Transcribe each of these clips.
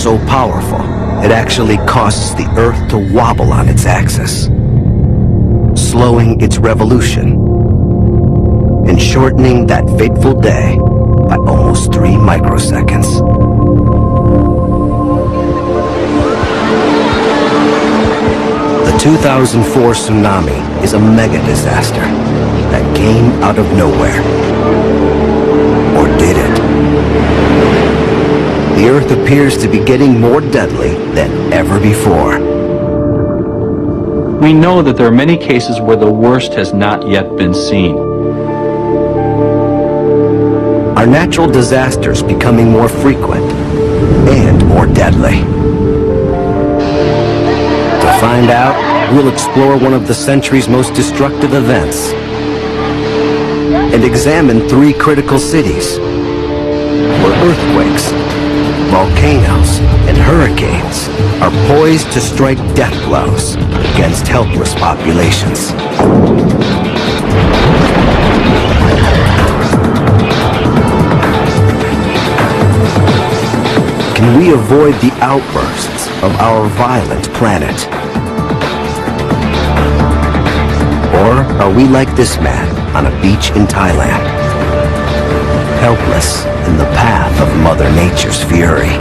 so powerful, it actually causes the Earth to wobble on its axis, slowing its revolution and shortening that fateful day by almost 3 microseconds. The 2004 tsunami is a mega disaster that came out of nowhere. Or did it? The Earth appears to be getting more deadly than ever before. We know that there are many cases where the worst has not yet been seen. Are natural disasters becoming more frequent and more deadly? To find out, we'll explore one of the century's most destructive events and examine 3 critical cities where earthquakes, volcanoes, and hurricanes are poised to strike death blows against helpless populations. Can we avoid the outbursts of our violent planet? Or are we like this man on a beach in Thailand, helpless in the path of Mother Nature's fury?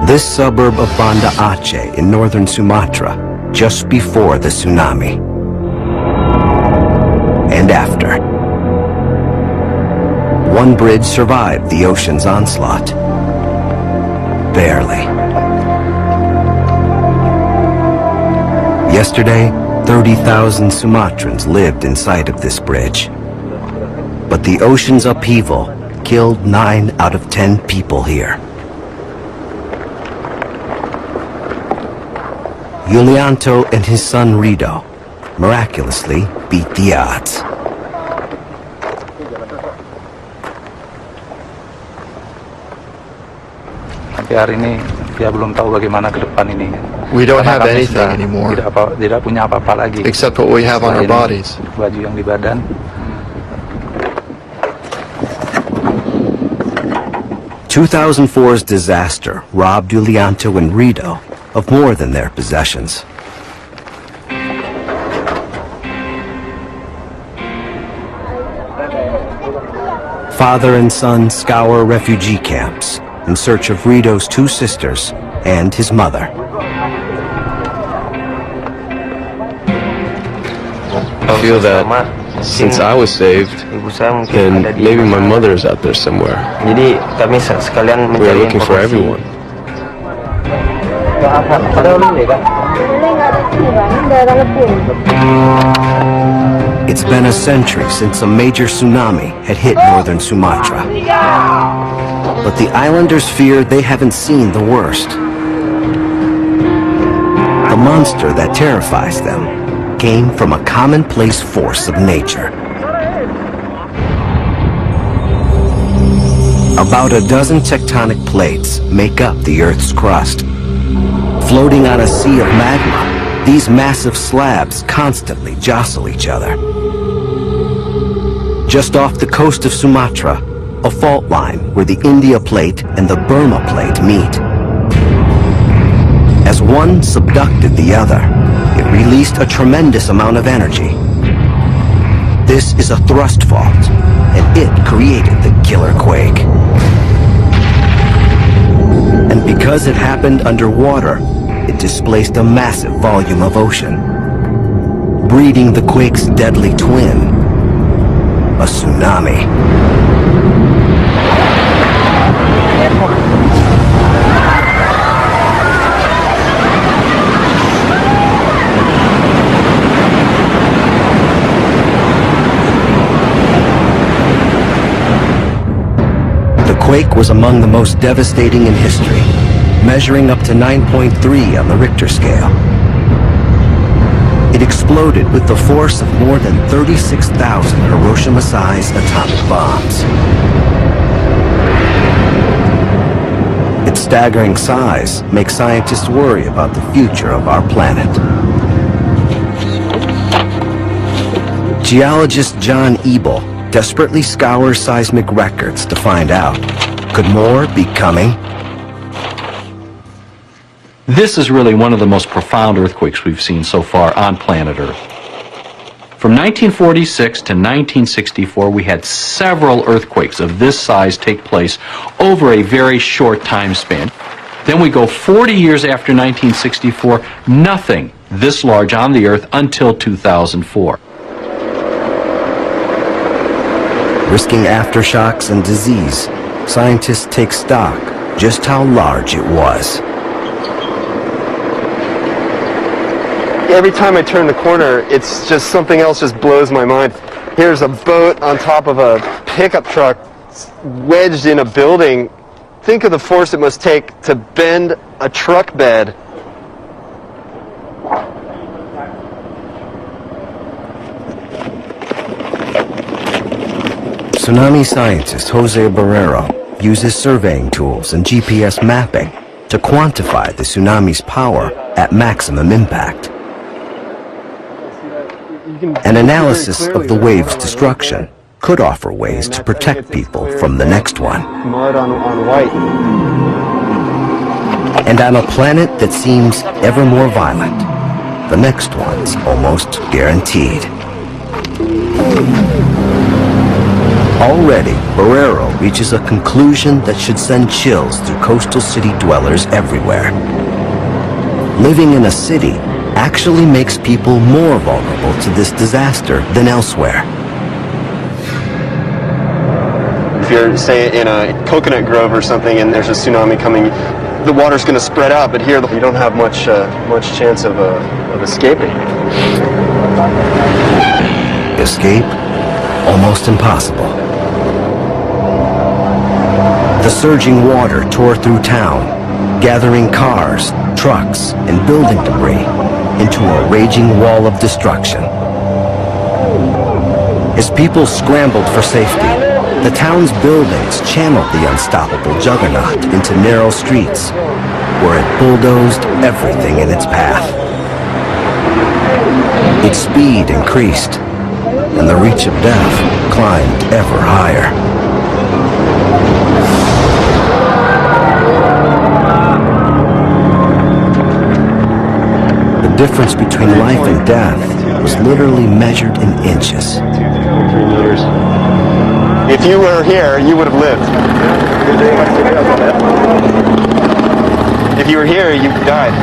This suburb of Banda Aceh in northern Sumatra, just before the tsunami. And after. One bridge survived the ocean's onslaught. Barely. Yesterday, 30,000 Sumatrans lived inside of this bridge. But the ocean's upheaval killed 9 out of 10 people here. Yulianto and his son Rido miraculously beat the odds. Sampai hari ini dia belum tahu bagaimana ke depan ini. We don't have anything anymore Tidak punya apa-apa lagi. except what we have on our bodies. Baju yang di badan. — 2004's disaster robbed Yulianto and Rido of more than their possessions. Father and son scour refugee camps in search of Rido's 2 sisters and his mother. I feel that since I was saved, then maybe my mother is out there somewhere. We're looking for everyone. It's been a century since a major tsunami had hit northern Sumatra. But the islanders fear they haven't seen the worst. The monster that terrifies them came from a commonplace force of nature. About a dozen tectonic plates make up the Earth's crust. Floating on a sea of magma, these massive slabs constantly jostle each other. Just off the coast of Sumatra, a fault line where the India plate and the Burma plate meet. As one subducted the other, it released a tremendous amount of energy. This is a thrust fault, and it created the killer quake. And because it happened underwater, it displaced a massive volume of ocean, breeding the quake's deadly twin, a tsunami. The quake was among the most devastating in history, measuring up to 9.3 on the Richter scale. It exploded with the force of more than 36,000 Hiroshima-sized atomic bombs. Its staggering size makes scientists worry about the future of our planet. Geologist John Ebel desperately scours seismic records to find out, could more be coming? This is really one of the most profound earthquakes we've seen so far on planet Earth. From 1946 to 1964, we had several earthquakes of this size take place over a very short time span. Then we go 40 years after 1964, nothing this large on the Earth until 2004. Risking aftershocks and disease, scientists take stock just how large it was. Every time I turn the corner, it's just something else just blows my mind. Here's a boat on top of a pickup truck wedged in a building. Think of the force it must take to bend a truck bed. Tsunami scientist Jose Barrero uses surveying tools and GPS mapping to quantify the tsunami's power at maximum impact. An analysis of the wave's destruction could offer ways to protect people from the next one. Mud on white. And on a planet that seems ever more violent, the next one's almost guaranteed. Already, Barrero reaches a conclusion that should send chills through coastal city dwellers everywhere. Living in a city actually makes people more vulnerable to this disaster than elsewhere. If you're, say, in a coconut grove or something and there's a tsunami coming, the water's going to spread out, but here you don't have much chance of escaping. Escape? Almost impossible. The surging water tore through town, gathering cars, trucks, and building debris into a raging wall of destruction. As people scrambled for safety, the town's buildings channeled the unstoppable juggernaut into narrow streets, where it bulldozed everything in its path. Its speed increased, and the reach of death climbed ever higher. The difference between life and death was literally measured in inches. 2 to 3 meters. If you were here, you would have lived. If you were here, you died.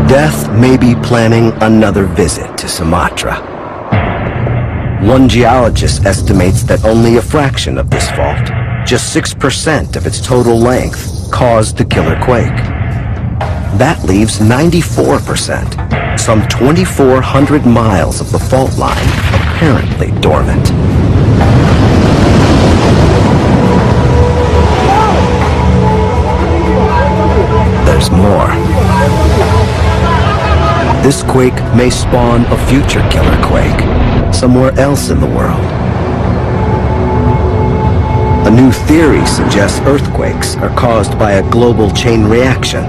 Death may be planning another visit to Sumatra. One geologist estimates that only a fraction of this fault, just 6% of its total length, caused the killer quake. That leaves 94%, some 2,400 miles of the fault line apparently dormant. There's more. This quake may spawn a future killer quake somewhere else in the world. A new theory suggests earthquakes are caused by a global chain reaction.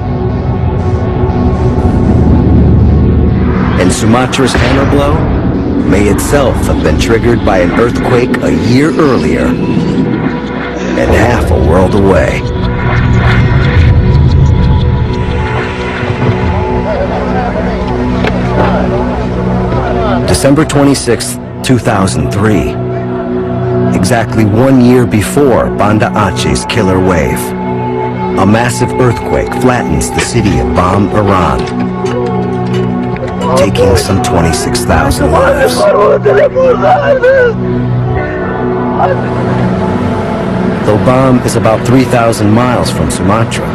And Sumatra's hammer blow may itself have been triggered by an earthquake a year earlier and half a world away. December 26, 2003. Exactly 1 year before Banda Aceh's killer wave. A massive earthquake flattens the city of Bam, Iran, taking some 26,000 lives. Though Bam is about 3,000 miles from Sumatra,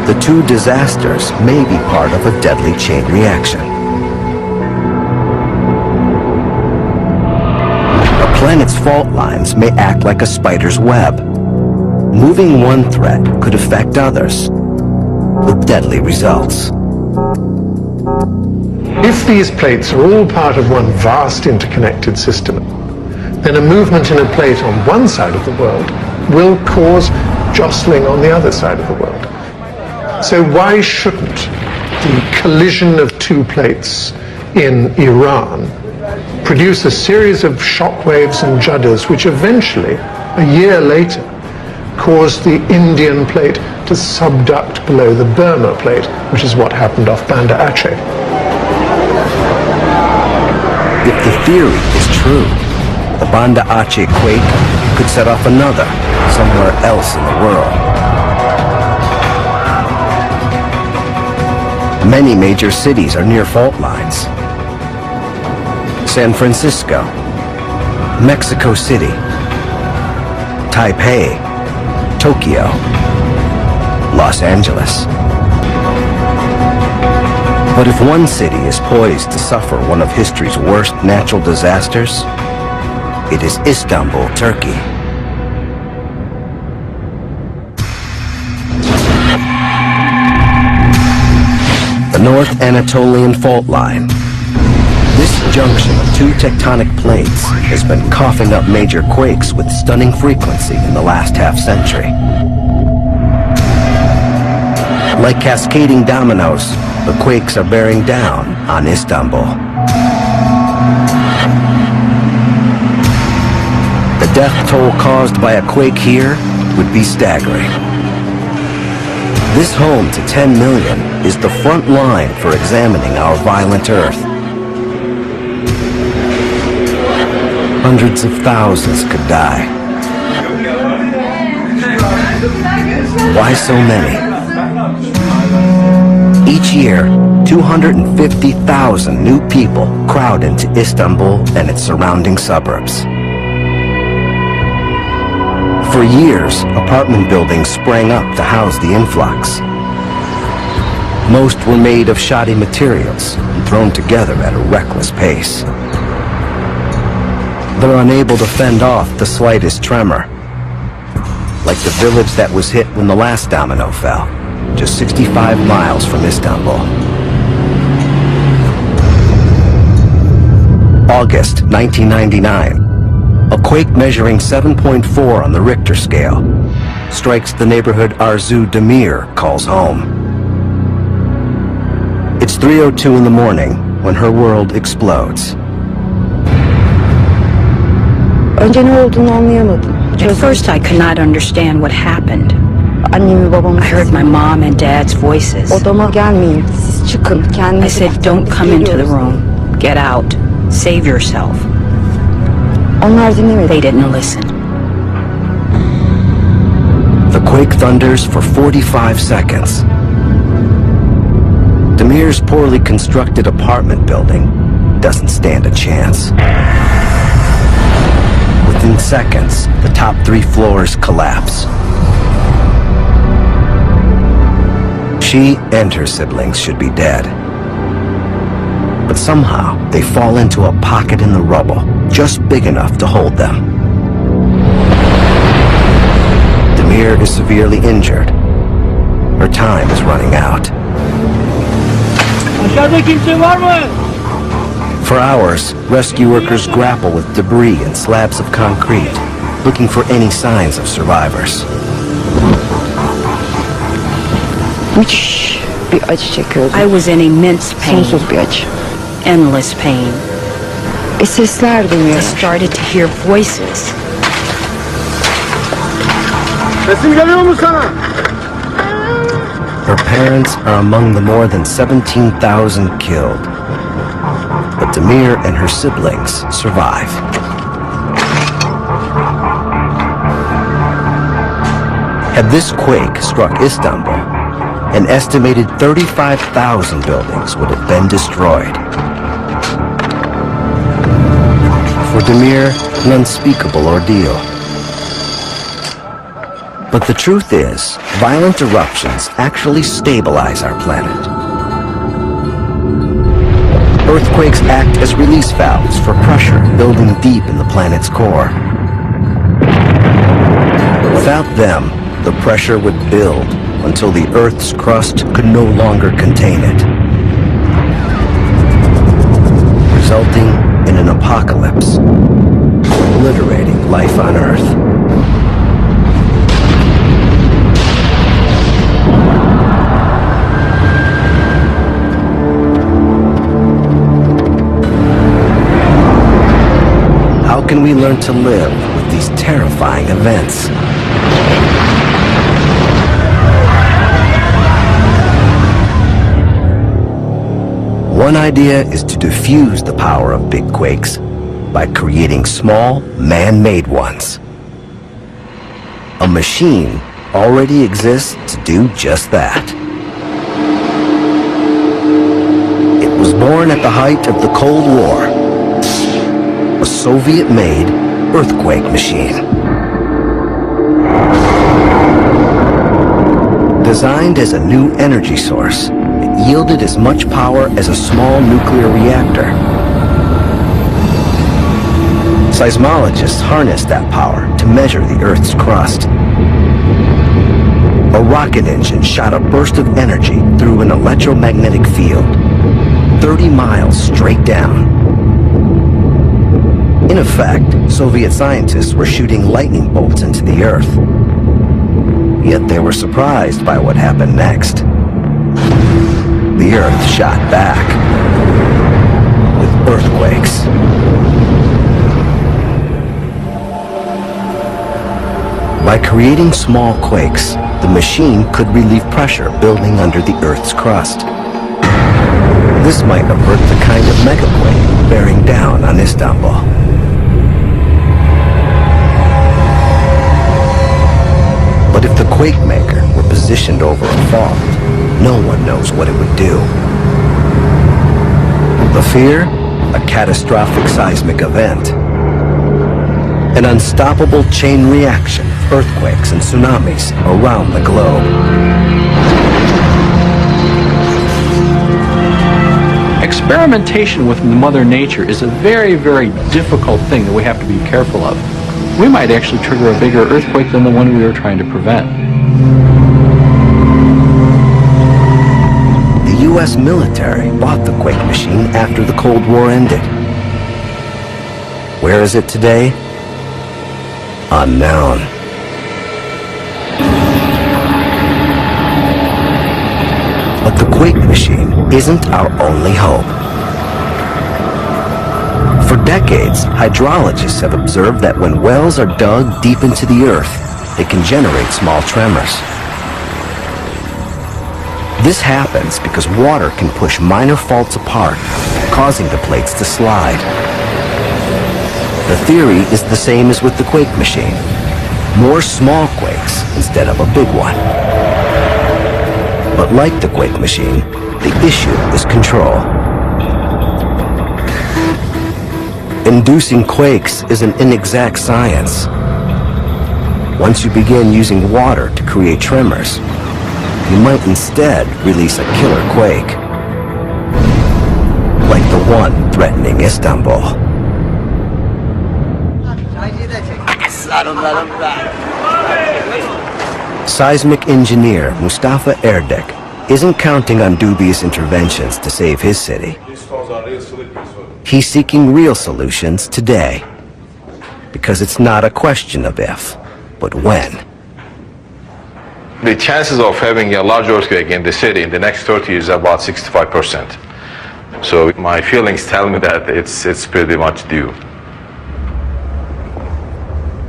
the two disasters may be part of a deadly chain reaction. A planet's fault lines may act like a spider's web. Moving one threat could affect others, with deadly results. If these plates are all part of one vast interconnected system, then a movement in a plate on one side of the world will cause jostling on the other side of the world. So why shouldn't the collision of two plates in Iran produce a series of shockwaves and judders which eventually, a year later, caused the Indian plate to subduct below the Burma plate, which is what happened off Banda Aceh. If the theory is true, the Banda Aceh quake could set off another somewhere else in the world. Many major cities are near fault lines. San Francisco, Mexico City, Taipei, Tokyo, Los Angeles. But if one city is poised to suffer one of history's worst natural disasters, it is Istanbul, Turkey. The North Anatolian Fault Line. This junction of two tectonic plates has been coughing up major quakes with stunning frequency in the last half-century. Like cascading dominoes, the quakes are bearing down on Istanbul. The death toll caused by a quake here would be staggering. This home to 10 million is the front line for examining our violent Earth. Hundreds of thousands could die. Why so many? Each year, 250,000 new people crowd into Istanbul and its surrounding suburbs. For years, apartment buildings sprang up to house the influx. Most were made of shoddy materials and thrown together at a reckless pace. They're unable to fend off the slightest tremor, like the village that was hit when the last domino fell, just 65 miles from Istanbul. August 1999. A quake measuring 7.4 on the Richter scale strikes the neighborhood Arzu Demir calls home. It's 3:02 in the morning when her world explodes. Önce ne olduğunu anlayamadım. At first I could not understand what happened. Annemi babamı I heard my mom and dad's voices. odama gelmeyin, siz çıkın, I kendinizi said, don't come into the room. Get out. Save yourself. Onlar dinlemedi. They didn't listen. The quake thunders for 45 seconds. Demir's poorly constructed apartment building doesn't stand a chance. Within seconds, the top 3 floors collapse. She and her siblings should be dead. But somehow, they fall into a pocket in the rubble, just big enough to hold them. Demir is severely injured. Her time is running out. For hours, rescue workers grapple with debris and slabs of concrete, looking for any signs of survivors. Müthiş bir acı çekiyordum. I was in immense pain, Sonsuz bir acı. endless pain. Sesler I duyuyorum. started to hear voices. Her parents are among the more than 17,000 killed. But Demir and her siblings survive. Had this quake struck Istanbul, an estimated 35,000 buildings would have been destroyed. For Demir, an unspeakable ordeal. But the truth is, violent eruptions actually stabilize our planet. Earthquakes act as release valves for pressure building deep in the planet's core. Without them, the pressure would build until the Earth's crust could no longer contain it. how can we learn to live with these terrifying events? One idea is to diffuse the power of big quakes by creating small, man-made ones. A machine already exists to do just that. It was born at the height of the Cold War. A Soviet-made earthquake machine. Designed as a new energy source, it yielded as much power as a small nuclear reactor. Seismologists harnessed that power to measure the Earth's crust. A rocket engine shot a burst of energy through an electromagnetic field, 30 miles straight down. In effect, Soviet scientists were shooting lightning bolts into the Earth. Yet they were surprised by what happened next. The Earth shot back with earthquakes. By creating small quakes, the machine could relieve pressure building under the Earth's crust. This might avert the kind of megaquake bearing down on Istanbul. But if the quake maker were positioned over a fault, no one knows what it would do. The fear? A catastrophic seismic event. An unstoppable chain reaction of earthquakes and tsunamis around the globe. Experimentation with Mother Nature is a very, very difficult thing that we have to be careful of. We might actually trigger a bigger earthquake than the one we were trying to prevent. The U.S. military bought the quake machine after the Cold War ended. Where is it today? Unknown. But the quake machine isn't our only hope. For decades, hydrologists have observed that when wells are dug deep into the earth, they can generate small tremors. This happens because water can push minor faults apart, causing the plates to slide. The theory is the same as with the quake machine. More small quakes instead of a big one. But like the quake machine, the issue is control. Inducing quakes is an inexact science. Once you begin using water to create tremors, you might instead release a killer quake. Like the one threatening Istanbul. Seismic engineer Mustafa Erdek isn't counting on dubious interventions to save his city. He's seeking real solutions today. Because it's not a question of if, but when. The chances of having a large earthquake in the city in the next 30 years is about 65%. So my feelings tell me that it's pretty much due.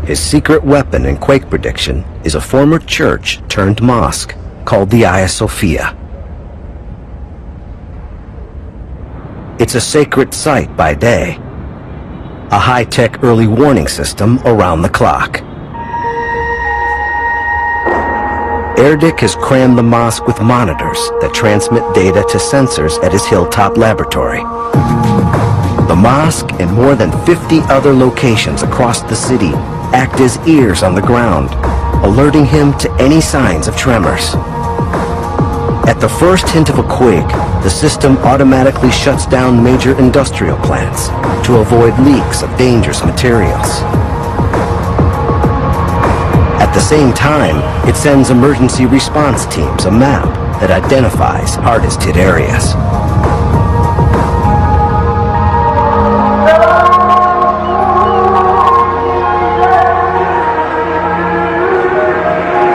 His secret weapon in quake prediction is a former church turned mosque called the Hagia Sophia. It's a sacred site by day, a high-tech early warning system around the clock. Erdek has crammed the mosque with monitors that transmit data to sensors at his hilltop laboratory. The mosque and more than 50 other locations across the city act as ears on the ground, alerting him to any signs of tremors. At the first hint of a quake, the system automatically shuts down major industrial plants to avoid leaks of dangerous materials. At the same time, it sends emergency response teams a map that identifies hardest hit areas.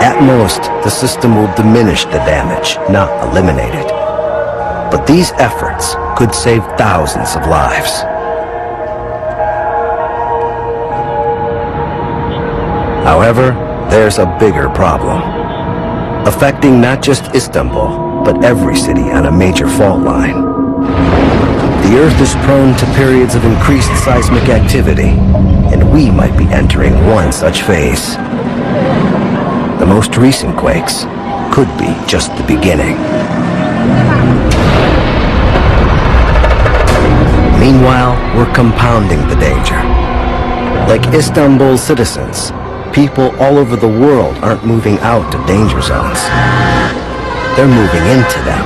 At most, the system will diminish the damage, not eliminate it. But these efforts could save thousands of lives. However, there's a bigger problem, affecting not just Istanbul, but every city on a major fault line. The Earth is prone to periods of increased seismic activity, and we might be entering one such phase. The most recent quakes could be just the beginning. Meanwhile, we're compounding the danger. Like Istanbul's citizens, people all over the world aren't moving out of danger zones. They're moving into them.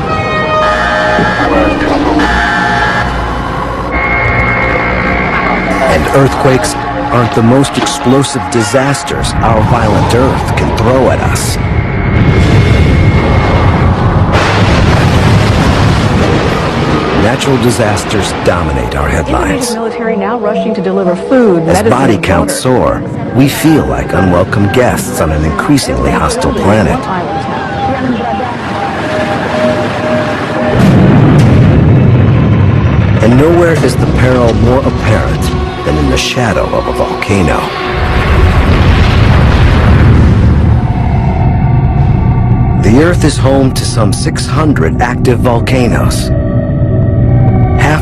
And earthquakes aren't the most explosive disasters our violent Earth can throw at us. Natural disasters dominate our headlines. Military now rushing to deliver food, As body counts soar, we feel like unwelcome guests on an increasingly hostile planet. And nowhere is the peril more apparent than in the shadow of a volcano. The Earth is home to some 600 active volcanoes.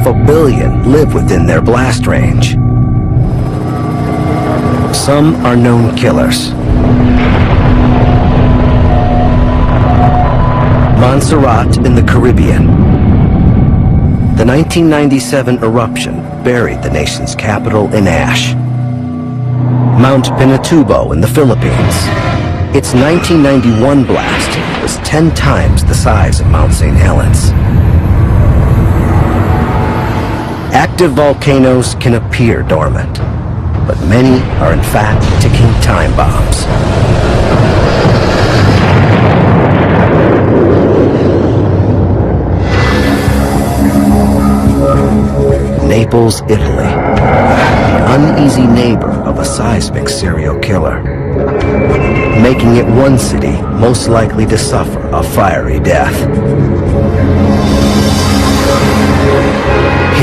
500 million live within their blast range. Some are known killers. Montserrat in the Caribbean. The 1997 eruption buried the nation's capital in ash. Mount Pinatubo in the Philippines. Its 1991 blast was 10 times the size of Mount St. Helens. Active volcanoes can appear dormant, but many are in fact ticking time bombs. Naples, Italy, the uneasy neighbor of a seismic serial killer, making it one city most likely to suffer a fiery death.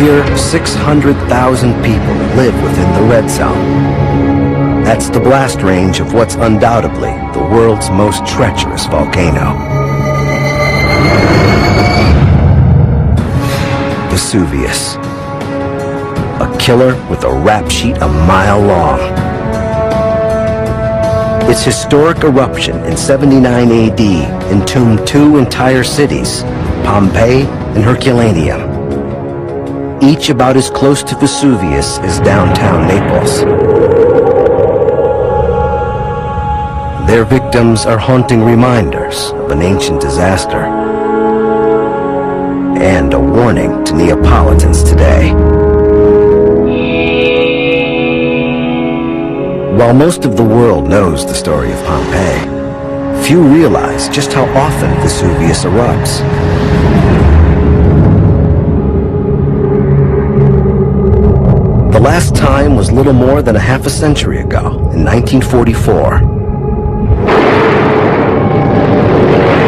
Here, 600,000 people live within the red zone. That's the blast range of what's undoubtedly the world's most treacherous volcano. Vesuvius. A killer with a rap sheet a mile long. Its historic eruption in 79 AD entombed two entire cities, Pompeii and Herculaneum. Each about as close to Vesuvius as downtown Naples. Their victims are haunting reminders of an ancient disaster and a warning to Neapolitans today. While most of the world knows the story of Pompeii, few realize just how often Vesuvius erupts. The last time was little more than a half a century ago, in 1944.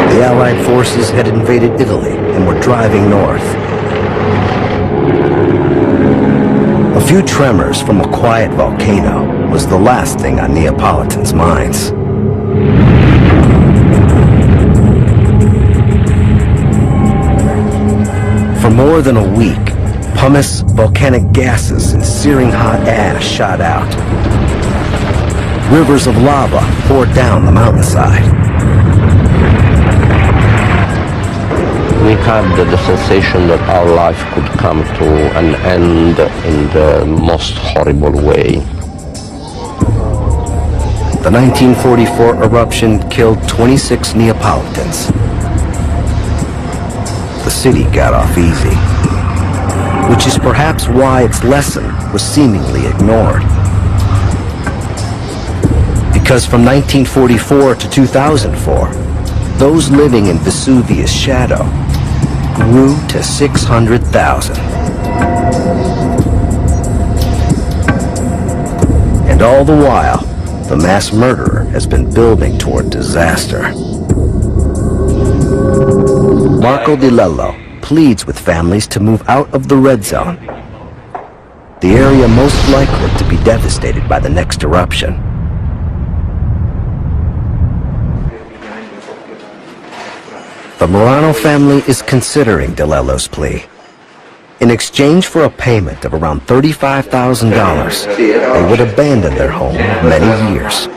The Allied forces had invaded Italy and were driving north. A few tremors from a quiet volcano was the last thing on Neapolitans' minds. For more than a week, pumice, volcanic gases, and searing hot ash shot out. Rivers of lava poured down the mountainside. We had the sensation that our life could come to an end in the most horrible way. The 1944 eruption killed 26 Neapolitans. The city got off easy, which is perhaps why its lesson was seemingly ignored. Because from 1944 to 2004, those living in Vesuvius' shadow grew to 600,000. And all the while, the mass murderer has been building toward disaster. Marco Di Lello pleads with families to move out of the red zone, the area most likely to be devastated by the next eruption. The Morano family is considering DeLello's plea. In exchange for a payment of around $35,000, they would abandon their home many years.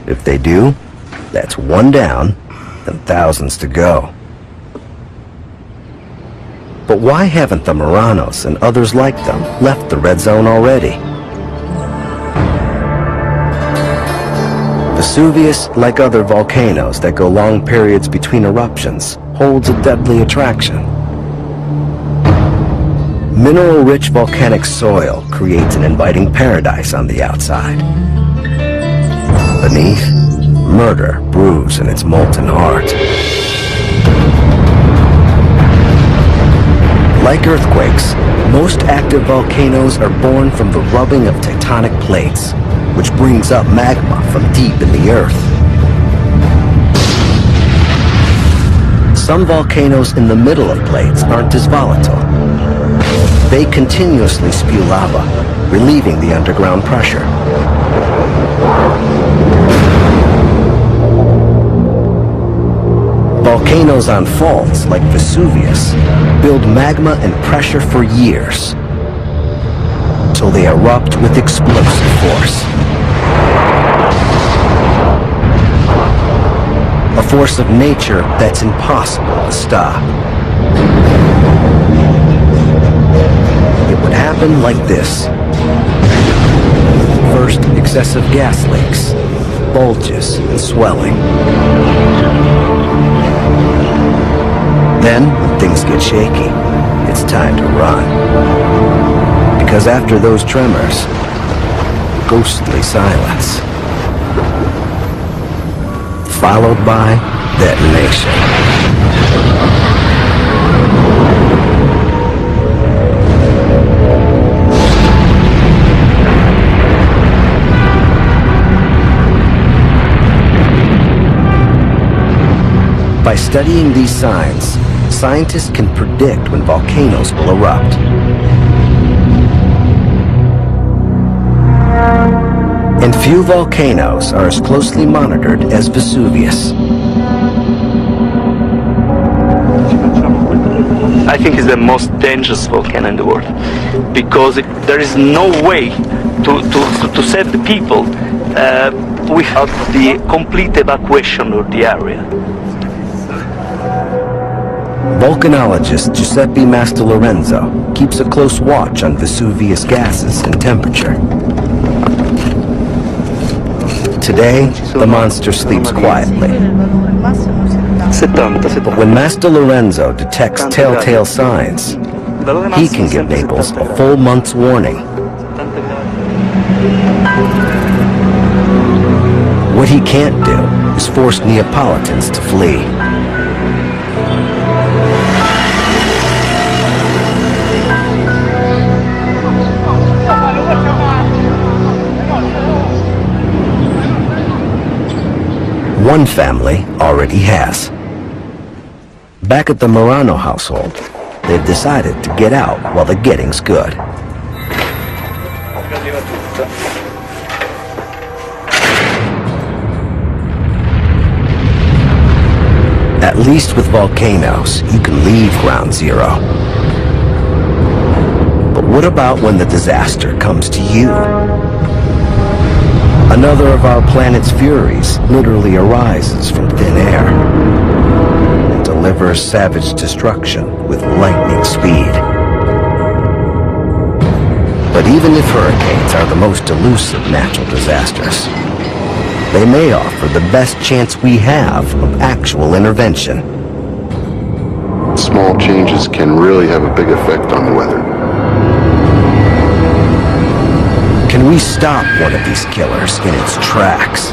If they do, that's one down and thousands to go. But why haven't the Moranos and others like them left the red zone already? Vesuvius, like other volcanoes that go long periods between eruptions, holds a deadly attraction. Mineral-rich volcanic soil creates an inviting paradise on the outside. Beneath, murder brews in its molten heart. Like earthquakes, most active volcanoes are born from the rubbing of tectonic plates, which brings up magma from deep in the earth. Some volcanoes in the middle of plates aren't as volatile. They continuously spew lava, relieving the underground pressure. Volcanoes on faults, like Vesuvius, build magma and pressure for years, till they erupt with explosive force. A force of nature that's impossible to stop. It would happen like this. First, excessive gas leaks, bulges, and swelling. Then, when things get shaky, it's time to run. Because after those tremors, ghostly silence, followed by detonation. By studying these signs, scientists can predict when volcanoes will erupt. And few volcanoes are as closely monitored as Vesuvius. I think it's the most dangerous volcano in the world because there is no way to save the people without the complete evacuation of the area. Volcanologist Giuseppe Mastrolorenzo keeps a close watch on Vesuvius gases and temperature. Today, the monster sleeps quietly. But when Mastrolorenzo detects telltale signs, he can give Naples a full month's warning. What he can't do is force Neapolitans to flee. One family already has. Back at the Morano household, they've decided to get out while the getting's good. At least with volcanoes, you can leave ground zero. But what about when the disaster comes to you? Another of our planet's furies literally arises from thin air and delivers savage destruction with lightning speed. But even if hurricanes are the most elusive natural disasters, they may offer the best chance we have of actual intervention. Small changes can really have a big effect on the weather. Can we stop one of these killers in its tracks?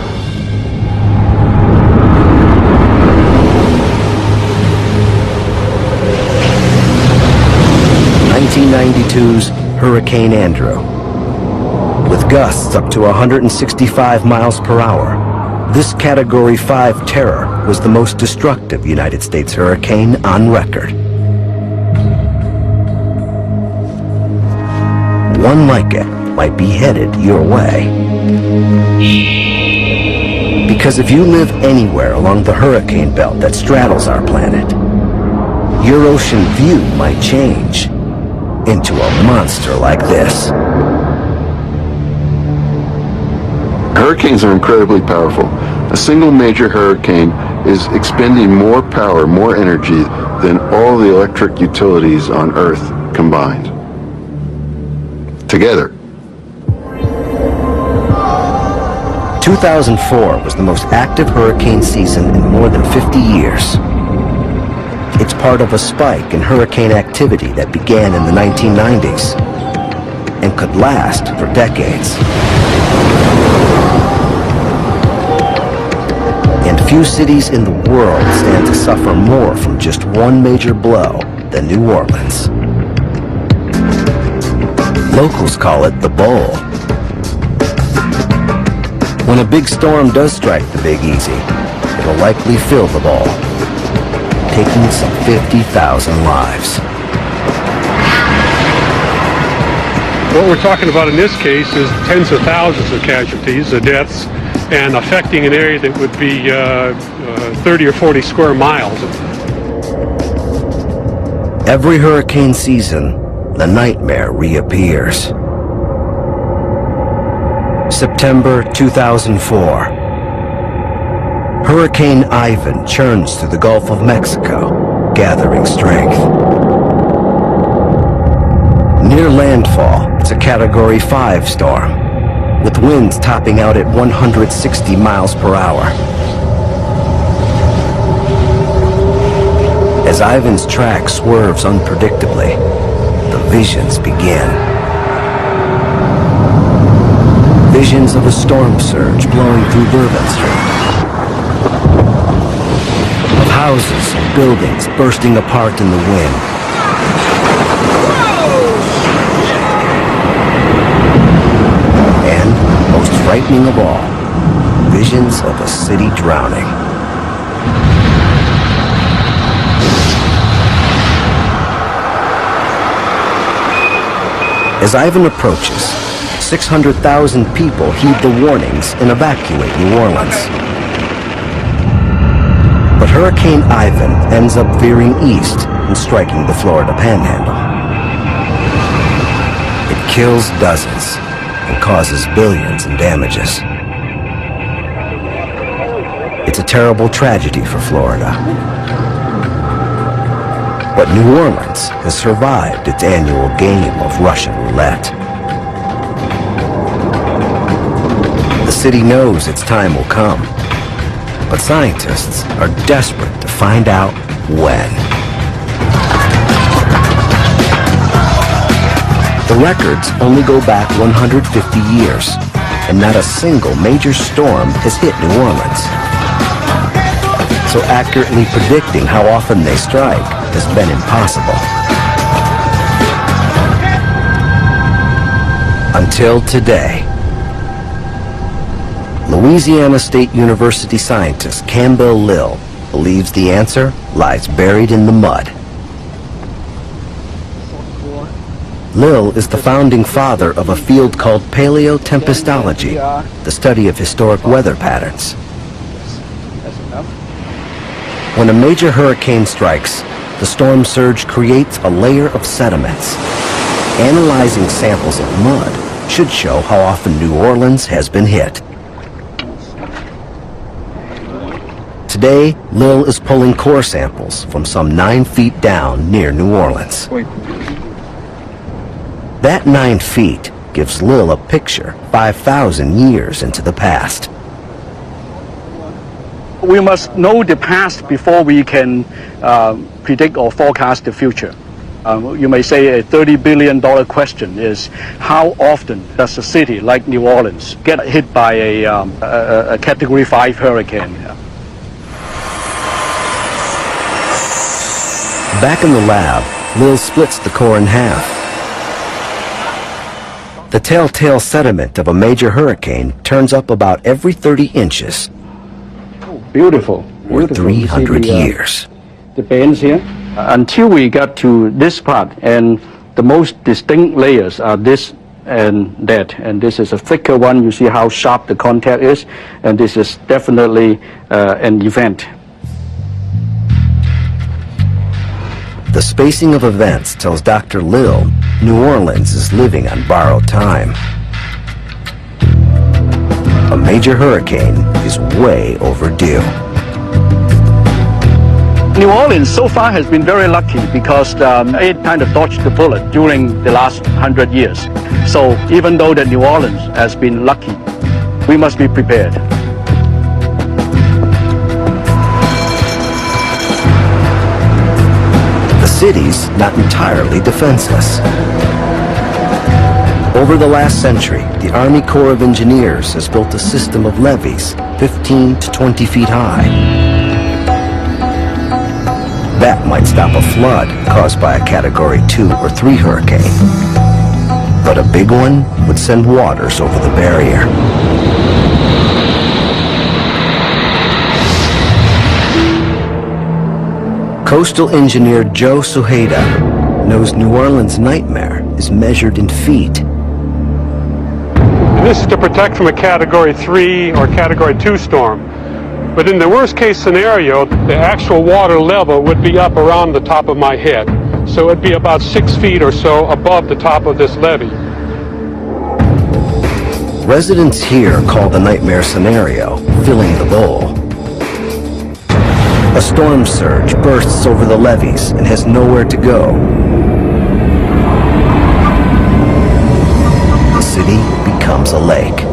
(1992's) Hurricane Andrew. With gusts up to 165 miles per hour, this Category 5 terror was the most destructive United States hurricane on record. One like it might be headed your way. Because if you live anywhere along the hurricane belt that straddles our planet, your ocean view might change into a monster like this. Hurricanes are incredibly powerful. A single major hurricane is expending more power, more energy than all the electric utilities on Earth combined. Together. 2004 was the most active hurricane season in more than 50 years. It's part of a spike in hurricane activity that began in the 1990s and could last for decades. And few cities in the world stand to suffer more from just one major blow than New Orleans. Locals call it the Bowl. When a big storm does strike the Big Easy, it'll likely fill the bowl, taking some 50,000 lives. What we're talking about in this case is tens of thousands of casualties, deaths, and affecting an area that would be 30 or 40 square miles. Every hurricane season, the nightmare reappears. September 2004. Hurricane Ivan churns through the Gulf of Mexico, gathering strength. Near landfall, it's a Category 5 storm, with winds topping out at 160 miles per hour. As Ivan's track swerves unpredictably, the visions begin. Visions of a storm surge blowing through Bourbon Street. Of houses and buildings bursting apart in the wind. And, most frightening of all, visions of a city drowning. As Ivan approaches, 600,000 people heed the warnings and evacuate New Orleans. But Hurricane Ivan ends up veering east and striking the Florida Panhandle. It kills dozens and causes billions in damages. It's a terrible tragedy for Florida. But New Orleans has survived its annual game of Russian roulette. The city knows its time will come, but scientists are desperate to find out when. The records only go back 150 years, and not a single major storm has hit New Orleans. So accurately predicting how often they strike has been impossible. Until today. Louisiana State University scientist Campbell Lill believes the answer lies buried in the mud. Lill is the founding father of a field called paleotempestology, the study of historic weather patterns. When a major hurricane strikes, the storm surge creates a layer of sediments. Analyzing samples of mud should show how often New Orleans has been hit. Today, Lill is pulling core samples from some 9 feet down near New Orleans. That 9 feet gives Lill a picture 5,000 years into the past. We must know the past before we can predict or forecast the future. You may say a $30 billion question is how often does a city like New Orleans get hit by a Category 5 hurricane? Back in the lab, Lill splits the core in half. The telltale sediment of a major hurricane turns up about every 30 inches. Beautiful. Or 300 years. The bands here. Until we got to this part, and the most distinct layers are this and dead. And this is a thicker one. You see how sharp the contact is, and this is definitely an event. The spacing of events tells Dr. Lill New Orleans is living on borrowed time. A major hurricane is way overdue. New Orleans so far has been very lucky because it kind of dodged the bullet during the last 100 years. So even though that New Orleans has been lucky, we must be prepared. The city's not entirely defenseless. Over the last century, the Army Corps of Engineers has built a system of levees 15 to 20 feet high. That might stop a flood caused by a Category 2 or 3 hurricane. But a big one would send waters over the barrier. Coastal engineer Joe Suheda knows New Orleans' nightmare is measured in feet. And this is to protect from a Category 3 or Category 2 storm. But in the worst case scenario, the actual water level would be up around the top of my head. So it'd be about 6 feet or so above the top of this levee. Residents here call the nightmare scenario filling the bowl. A storm surge bursts over the levees and has nowhere to go. The city becomes a lake.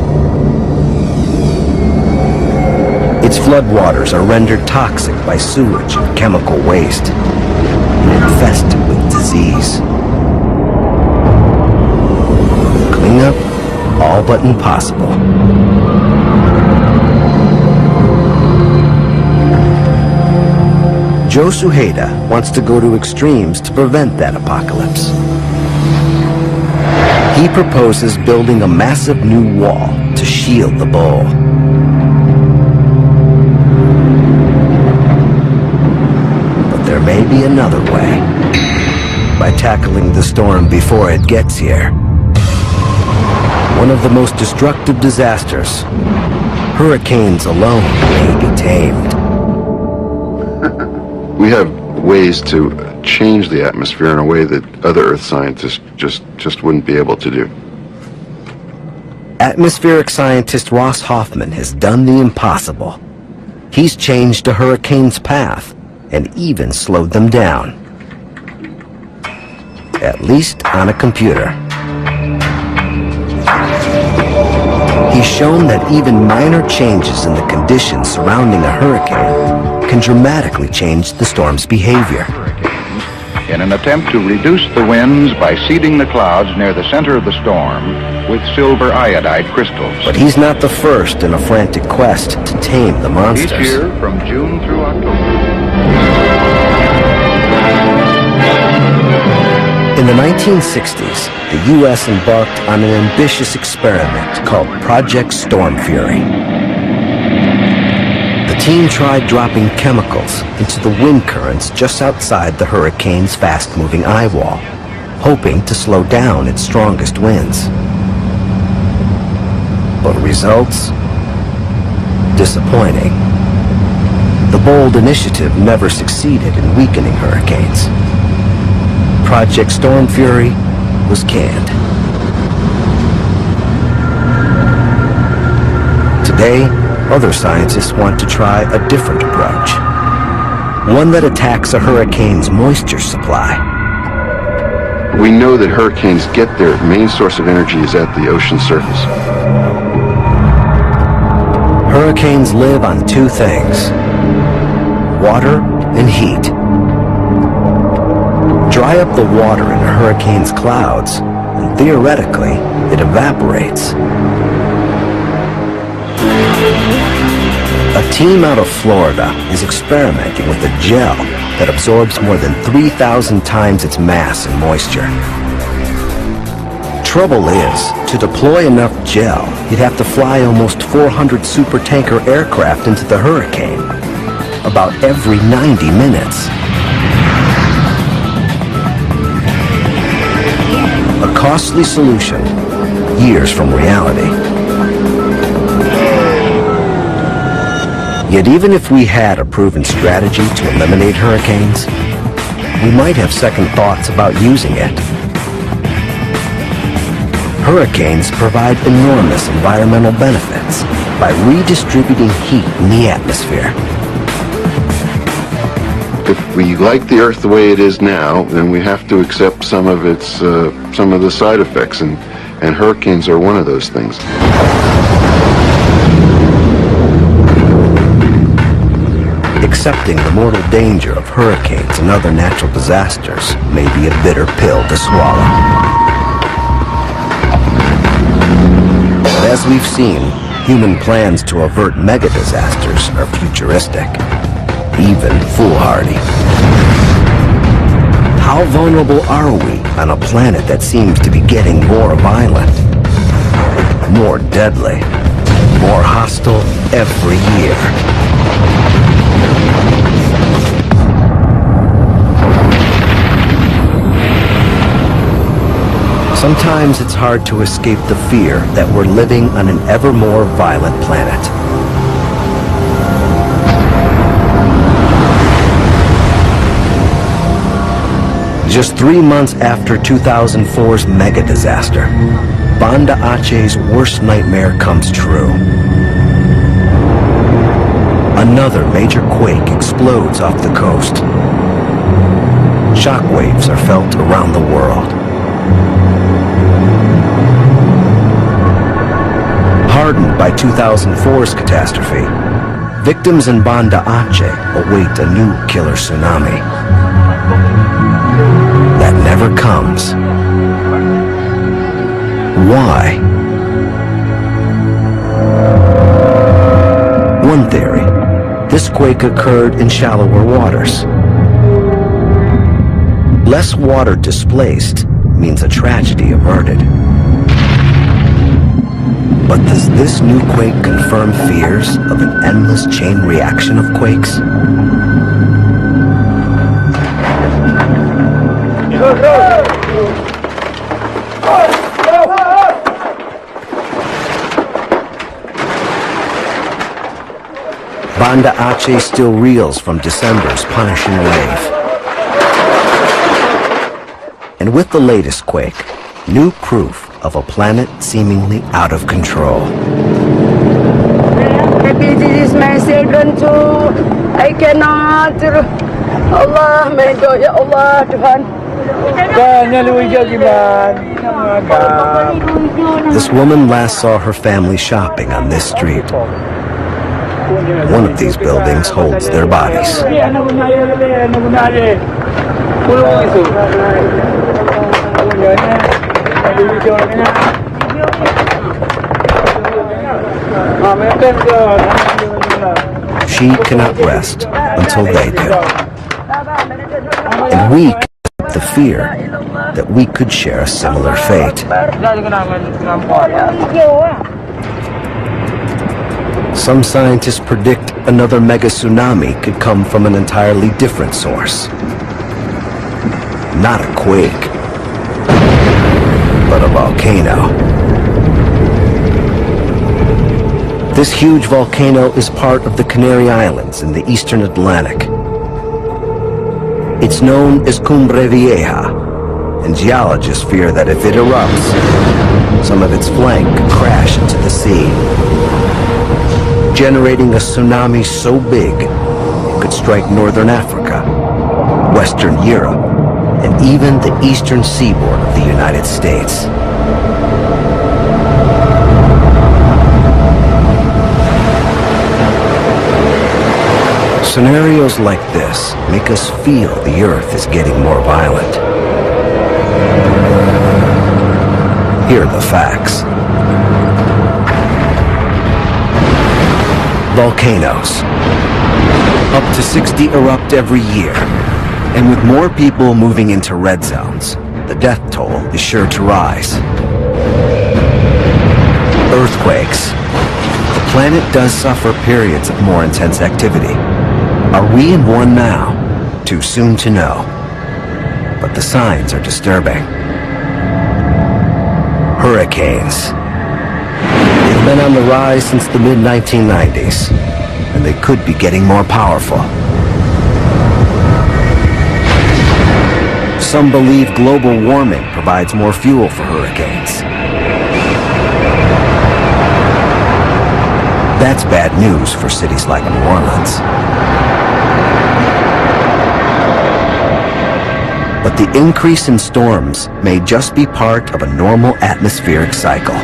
Its floodwaters are rendered toxic by sewage and chemical waste, and infested with disease. Cleanup all but impossible. Joe Suheda wants to go to extremes to prevent that apocalypse. He proposes building a massive new wall to shield the bowl. But there may be another way. By tackling the storm before it gets here. One of the most destructive disasters. Hurricanes alone may be tamed. We have ways to change the atmosphere in a way that other Earth scientists just wouldn't be able to do. Atmospheric scientist Ross Hoffman has done the impossible. He's changed a hurricane's path and even slowed them down. At least on a computer. He's shown that even minor changes in the conditions surrounding a hurricane can dramatically change the storm's behavior. In an attempt to reduce the winds by seeding the clouds near the center of the storm with silver iodide crystals. But he's not the first in a frantic quest to tame the monsters. Each year from June through October. In the 1960s, the U.S. embarked on an ambitious experiment called Project Storm Fury. The team tried dropping chemicals into the wind currents just outside the hurricane's fast-moving eye wall, hoping to slow down its strongest winds. But results? Disappointing. The bold initiative never succeeded in weakening hurricanes. Project Storm Fury was canned. Today, other scientists want to try a different approach. One that attacks a hurricane's moisture supply. We know that hurricanes get their main source of energy is at the ocean surface. Hurricanes live on two things: water and heat. Dry up the water in a hurricane's clouds, and theoretically, it evaporates. A team out of Florida is experimenting with a gel that absorbs more than 3,000 times its mass and moisture. Trouble is, to deploy enough gel, you'd have to fly almost 400 supertanker aircraft into the hurricane, about every 90 minutes. A costly solution, years from reality. Yet even if we had a proven strategy to eliminate hurricanes, we might have second thoughts about using it. Hurricanes provide enormous environmental benefits by redistributing heat in the atmosphere. If we like the Earth the way it is now, then we have to accept some of the side effects, and hurricanes are one of those things. Accepting the mortal danger of hurricanes and other natural disasters may be a bitter pill to swallow. But as we've seen, human plans to avert mega disasters are futuristic, even foolhardy. How vulnerable are we on a planet that seems to be getting more violent, more deadly, more hostile every year? Sometimes it's hard to escape the fear that we're living on an ever more violent planet. Just 3 months after 2004's mega disaster, Banda Aceh's worst nightmare comes true. Another major quake explodes off the coast. Shockwaves are felt around the world. Hardened by 2004's catastrophe, victims in Banda Aceh await a new killer tsunami that never comes. Why? One theory: this quake occurred in shallower waters. Less water displaced means a tragedy averted. But does this new quake confirm fears of an endless chain reaction of quakes? Banda Aceh still reels from December's punishing wave. And with the latest quake, new proof of a planet seemingly out of control. Maybe this is my children too. I cannot. Allah, medyo ya Allah, Tuhan. This woman last saw her family shopping on this street. One of these buildings holds their bodies. She cannot rest until they do. And we keep the fear that we could share a similar fate. Some scientists predict another mega tsunami could come from an entirely different source. Not a quake, but a volcano. This huge volcano is part of the Canary Islands in the eastern Atlantic. It's known as Cumbre Vieja, and geologists fear that if it erupts, some of its flank could crash into the sea, generating a tsunami so big it could strike northern Africa, western Europe, and even the eastern seaboard of the United States. Scenarios like this make us feel the Earth is getting more violent. Here are the facts. Volcanoes. Up to 60 erupt every year. And with more people moving into red zones, the death toll is sure to rise. Earthquakes. The planet does suffer periods of more intense activity. Are we in one now? Too soon to know. But the signs are disturbing. hurricanes. They've been on the rise since the mid-1990s, and they could be getting more powerful. Some believe global warming provides more fuel for hurricanes. That's bad news for cities like New Orleans. But the increase in storms may just be part of a normal atmospheric cycle.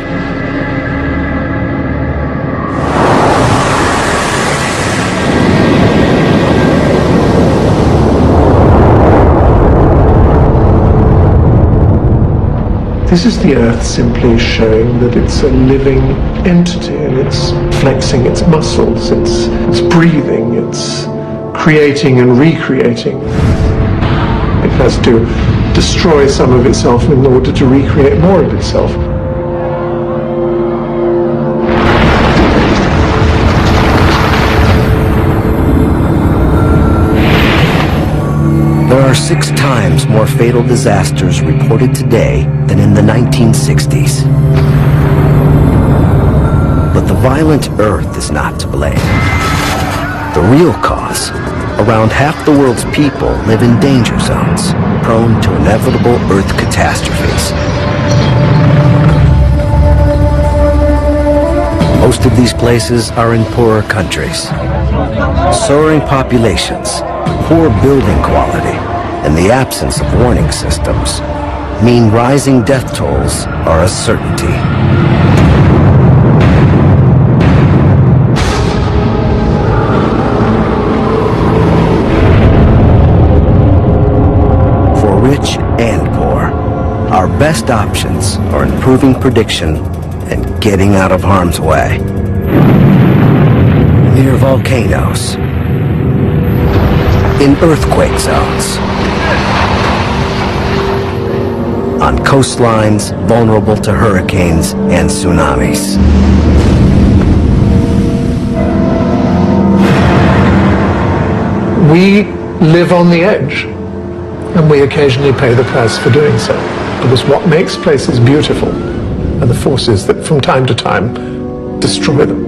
This is the Earth simply showing that it's a living entity, and it's flexing its muscles, it's breathing, it's creating and recreating. It has to destroy some of itself in order to recreate more of itself. There are 6 times more fatal disasters reported today than in the 1960s. But the violent Earth is not to blame. The real cause: around half the world's people live in danger zones, prone to inevitable Earth catastrophes. Most of these places are in poorer countries. Soaring populations, poor building quality, and the absence of warning systems mean rising death tolls are a certainty. For rich and poor, our best options are improving prediction and getting out of harm's way. Near volcanoes, in earthquake zones, on coastlines vulnerable to hurricanes and tsunamis. We live on the edge, and we occasionally pay the price for doing so, because what makes places beautiful are the forces that from time to time destroy them.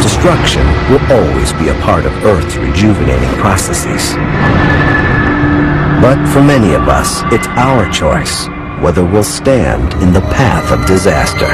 Destruction will always be a part of Earth's rejuvenating processes. But for many of us, it's our choice whether we'll stand in the path of disaster.